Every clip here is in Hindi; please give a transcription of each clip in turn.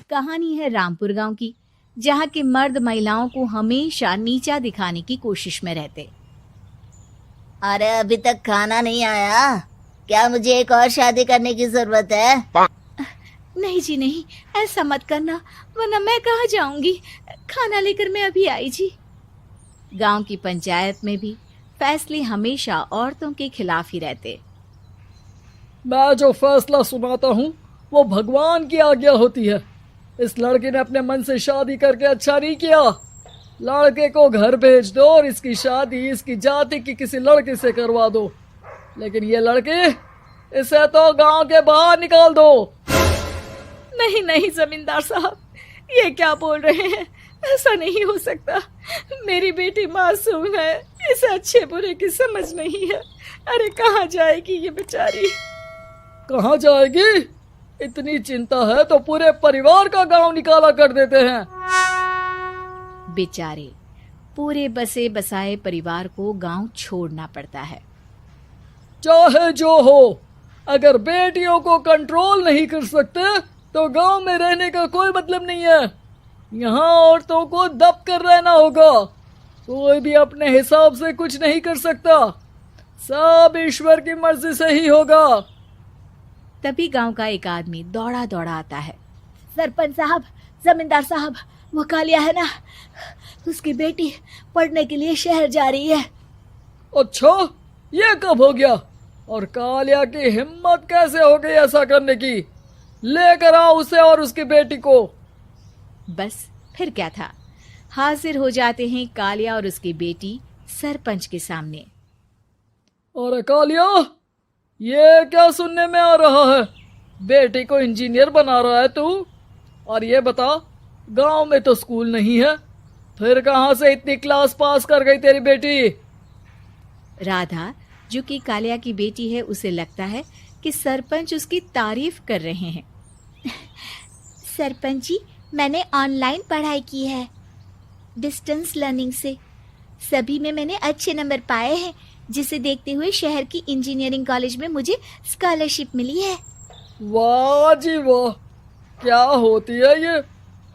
कहानी है रामपुर गांव की, जहां के मर्द महिलाओं को हमेशा नीचा दिखाने की कोशिश में रहते। अरे अभी तक खाना नहीं आया क्या? मुझे एक और शादी करने की जरूरत है। नहीं जी नहीं, ऐसा मत करना, वरना मैं कहाँ जाऊंगी। खाना लेकर मैं अभी आई जी। गांव की पंचायत में भी फैसले हमेशा औरतों के खिलाफ ही रहते। मैं जो फैसला सुनाता हूँ वो भगवान की आज्ञा होती है। इस लड़के ने अपने मन से शादी करके अच्छा नहीं किया। लड़के को घर भेज दो और इसकी शादी इसकी जाति की किसी लड़के से करवा दो। लेकिन ये लड़के, इसे तो गांव के बाहर निकाल दो। नहीं नहीं जमींदार साहब, ये क्या बोल रहे हैं? ऐसा नहीं हो सकता। मेरी बेटी मासूम है, इसे अच्छे बुरे की समझ नहीं है। अरे कहाँ जाएगी ये बेचारी? कहाँ जाएगी? इतनी चिंता है तो पूरे परिवार का गांव निकाला कर देते हैं। बेचारे पूरे बसे बसाए परिवार को गांव छोड़ना पड़ता है। चाहे जो हो, अगर बेटियों को कंट्रोल नहीं कर सकते तो गांव में रहने का कोई मतलब नहीं है। यहाँ औरतों को दब कर रहना होगा। कोई भी अपने हिसाब से कुछ नहीं कर सकता, सब ईश्वर की मर्जी से ही होगा। तभी गांव का एक आदमी दौड़ा दौड़ा आता है। सरपंच साहब, जमींदार साहब, वो कालिया है ना, उसकी बेटी पढ़ने के लिए शहर जा रही है। अच्छा, ये कब हो गया? और कालिया की हिम्मत कैसे हो गई ऐसा करने की? लेकर आओ उसे और उसकी बेटी को। बस फिर क्या था, हाजिर हो जाते हैं कालिया और उसकी बेटी सरपंच के सामने। अरे कालिया, ये क्या सुनने में आ रहा है? बेटी को इंजीनियर बना रहा है तू? और ये बता, गांव में तो स्कूल नहीं है, फिर कहां से इतनी क्लास पास कर गई तेरी बेटी? राधा, जो कि कालिया की बेटी है, उसे लगता है कि सरपंच उसकी तारीफ कर रहे हैं। सरपंच जी, मैंने ऑनलाइन पढ़ाई की है, डिस्टेंस लर्निंग से। सभी में मैंने अच्छे नंबर पाए हैं, जिसे देखते हुए शहर की इंजीनियरिंग कॉलेज में मुझे स्कॉलरशिप मिली है। वाह जी वाह, क्या होती है ये?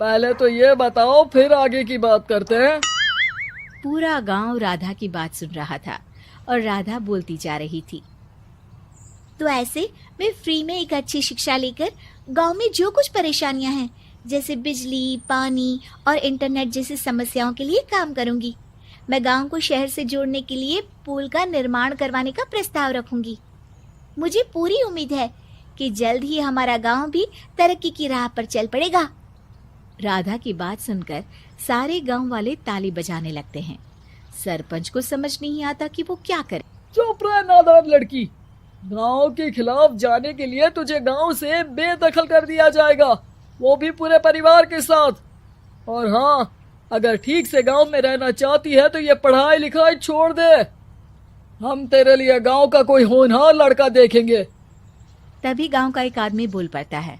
पहले तो ये बताओ, फिर आगे की बात करते हैं। पूरा गांव राधा की बात सुन रहा था और राधा बोलती जा रही थी। तो ऐसे मैं फ्री में एक अच्छी शिक्षा लेकर गांव में जो कुछ परेशानियां हैं, जैसे बिजली, पानी और इंटरनेट जैसी समस्याओं के लिए काम करूंगी। मैं गांव को शहर से जोड़ने के लिए पुल का निर्माण करवाने का प्रस्ताव रखूंगी। मुझे पूरी उम्मीद है कि जल्द ही हमारा गांव भी तरक्की की राह पर चल पड़ेगा। राधा की बात सुनकर सारे गांव वाले ताली बजाने लगते हैं। सरपंच को समझ नहीं आता कि वो क्या करे। चुप रह नादान लड़की, गांव के खिलाफ जाने के लिए तुझे गांव से बेदखल कर दिया जाएगा, वो भी पूरे परिवार के साथ। और हाँ, अगर ठीक से गांव में रहना चाहती है तो ये पढ़ाई लिखाई छोड़ दे। हम तेरे लिए गांव का कोई होनहार लड़का देखेंगे। तभी गांव का एक आदमी बोल पड़ता है।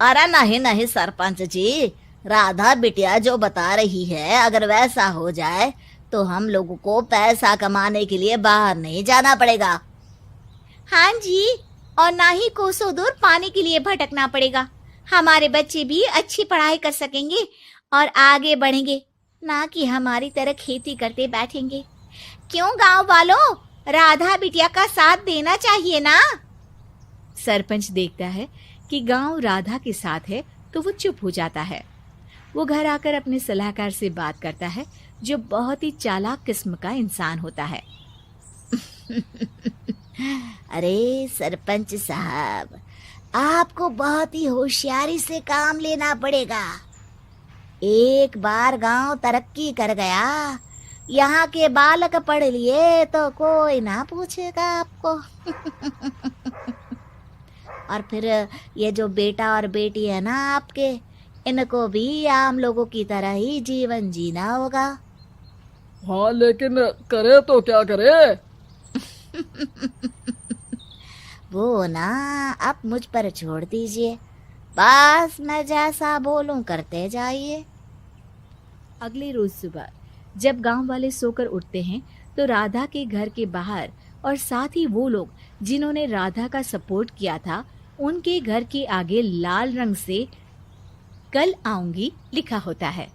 अरे नहीं नहीं सरपंच जी, राधा बिटिया जो बता रही है, अगर वैसा हो जाए तो हम लोगों को पैसा कमाने के लिए बाहर नहीं जाना पड़ेगा। हाँ जी, और ना ही कोसों दूर पानी के लिए भटकना पड़ेगा। हमारे बच्चे भी अच्छी पढ़ाई कर सकेंगे और आगे बढ़ेंगे, ना कि हमारी तरह खेती करते बैठेंगे। क्यों गांव वालों, राधा बिटिया का साथ देना चाहिए ना। सरपंच देखता है कि गांव राधा के साथ है तो वो चुप हो जाता है। वो घर आकर अपने सलाहकार से बात करता है, जो बहुत ही चालाक किस्म का इंसान होता है। अरे सरपंच साहब, आपको बहुत ही होशियारी से काम लेना पड़ेगा। एक बार गांव तरक्की कर गया, यहाँ के बालक पढ़ लिए तो कोई ना पूछेगा आपको। और फिर ये जो बेटा और बेटी है ना आपके, इनको भी आम लोगों की तरह ही जीवन जीना होगा। हाँ, लेकिन करे तो क्या करे? वो ना आप मुझ पर छोड़ दीजिए, बस मैं जैसा बोलूं करते जाइए। अगले रोज सुबह जब गांव वाले सोकर उठते हैं तो राधा के घर के बाहर और साथ ही वो लोग जिन्होंने राधा का सपोर्ट किया था, उनके घर के आगे लाल रंग से कल आऊंगी लिखा होता है।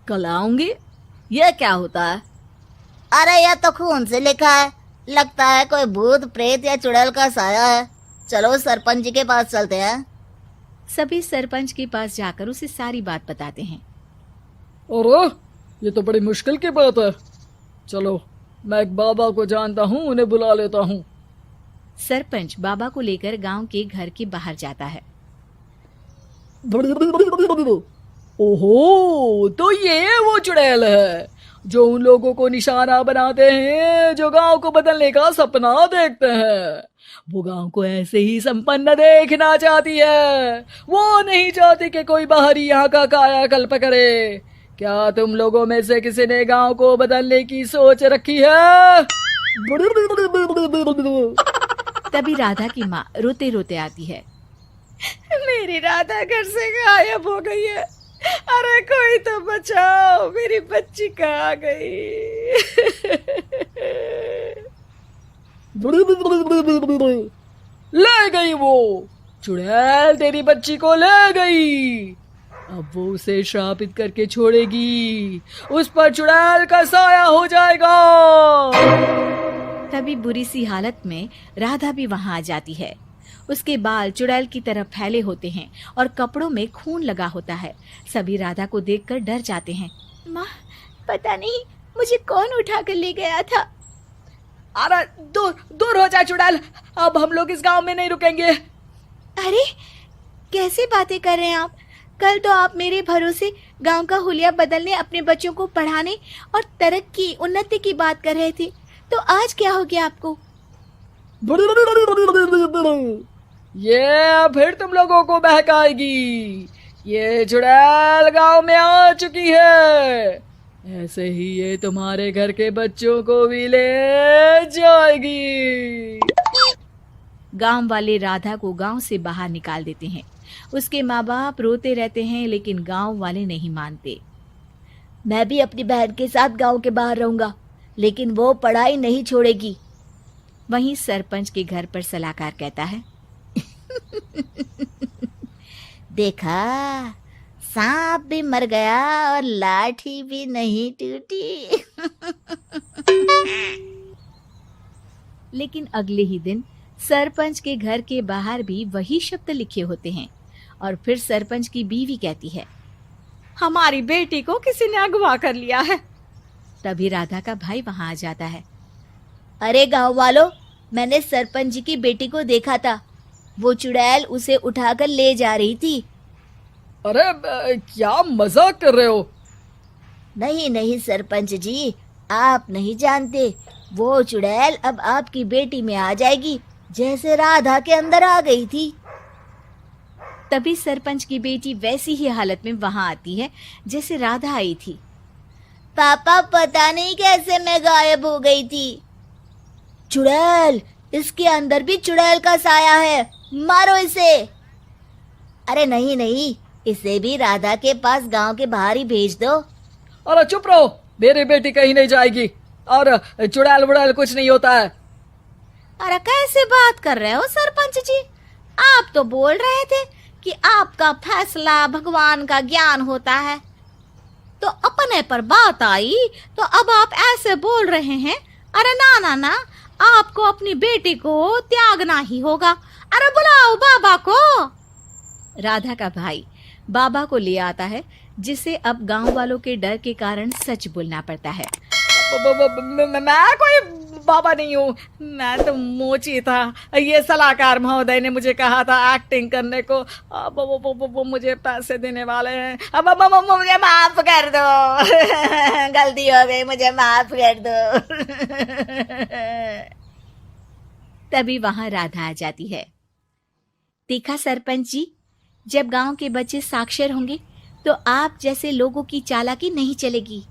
कल आऊंगी, यह क्या होता है? अरे यह तो खून से लिखा है, लगता है कोई भूत प्रेत या चुड़ैल का साया है। चलो सरपंच जी के पास चलते हैं। सभी सरपंच के पास जाकर उसे सारी बात बताते हैं। अरे ये तो बड़ी मुश्किल की बात है। चलो मैं एक बाबा को जानता हूँ, उन्हें बुला लेता हूँ। सरपंच बाबा को लेकर गांव के घर के बाहर जाता है। ओहो, तो ये वो चुड़ैल है जो उन लोगों को निशाना बनाते हैं जो गांव को बदलने का सपना देखते हैं। वो गांव को ऐसे ही संपन्न देखना चाहती है। वो नहीं चाहती कि कोई बाहरी यहाँ का कायाकल्प करे। क्या तुम लोगों में से किसी ने गांव को बदलने की सोच रखी है? तभी राधा की माँ रोते रोते आती है। मेरी राधा घर से गायब हो गई है। अरे कोई तो बचाओ, मेरी बच्ची कहाँ गई? ले गई वो चुड़ैल, तेरी बच्ची को ले गई। अब वो उसे श्रापित करके छोड़ेगी, उस पर चुड़ैल का साया हो जाएगा। तभी बुरी सी हालत में राधा भी वहां आ जाती है। उसके बाल चुड़ैल की तरह फैले होते हैं और कपड़ों में खून लगा होता है। सभी राधा को देखकर डर जाते हैं। माँ, पता नहीं मुझे कौन उठा कर ले गया था। अरे दूर दूर हो जा चुड़ैल, अब हम लोग इस गांव में नहीं रुकेंगे। अरे कैसे बातें कर रहे हैं आप? कल तो आप मेरे भरोसे गांव का हुलिया बदलने, अपने बच्चों को पढ़ाने और तरक्की उन्नति की बात कर रहे थे, तो आज क्या हो गया आपको? ये फिर तुम लोगों को बहकाएगी। ये चुड़ैल गांव में आ चुकी है, ऐसे ही ये तुम्हारे घर के बच्चों को भी ले जाएगी। गांव वाले राधा को गांव से बाहर निकाल देते हैं। उसके माँ बाप रोते रहते हैं, लेकिन गांव वाले नहीं मानते। मैं भी अपनी बहन के साथ गांव के बाहर रहूंगा, लेकिन वो पढ़ाई नहीं छोड़ेगी। वहीं सरपंच के घर पर सलाहकार कहता है। देखा, सांप भी मर गया और लाठी भी नहीं टूटी। लेकिन अगले ही दिन सरपंच के घर के बाहर भी वही शब्द लिखे होते हैं। और फिर सरपंच की बीवी कहती है, हमारी बेटी को किसी ने अगवा कर लिया है। तभी राधा का भाई वहां आ जाता है। अरे गांव वालों, मैंने सरपंच जी की बेटी को देखा था। वो चुड़ैल उसे उठाकर ले जा रही थी। अरे क्या मजाक कर रहे हो? नहीं नहीं सरपंच जी, आप नहीं जानते। वो चुड़ैल अब आपकी बेटी में आ जाएगी, जैसे राधा के अंदर आ गई थी। तभी सरपंच की बेटी वैसी ही हालत में वहां आती है जैसे राधा आई थी। पापा, पता नहीं कैसे मैं गायब हो गई थी। चुड़ैल, इसके अंदर भी चुड़ैल का साया है, मारो इसे। अरे नहीं नहीं, इसे भी राधा के पास गांव के बाहर ही भेज दो। अरे चुप रहो, मेरी बेटी कहीं नहीं जाएगी और चुड़ैल बुड़ैल कुछ नहीं होता है। अरे कैसे बात कर रहे हो सरपंच जी? आप तो बोल रहे थे कि आपका फैसला भगवान का ज्ञान होता है, तो अपने पर बात आई तो अब आप ऐसे बोल रहे हैं। अरे ना ना ना, आपको अपनी बेटी को त्यागना ही होगा। अरे बुलाओ बाबा को। राधा का भाई बाबा को ले आता है, जिसे अब गांव वालों के डर के कारण सच बोलना पड़ता है। मैं कोई बाबा नहीं हूँ, मैं तो मोची था। ये सलाहकार महोदय ने मुझे कहा था एक्टिंग करने को। अब वो मुझे पैसे देने वाले हैं। अब मुझे माफ कर दो। गलती हो गई, मुझे माफ कर दो। तभी वहां राधा आ जाती है। देखा सरपंच जी, जब गांव के बच्चे साक्षर होंगे तो आप जैसे लोगों की चालाकी नहीं चलेगी।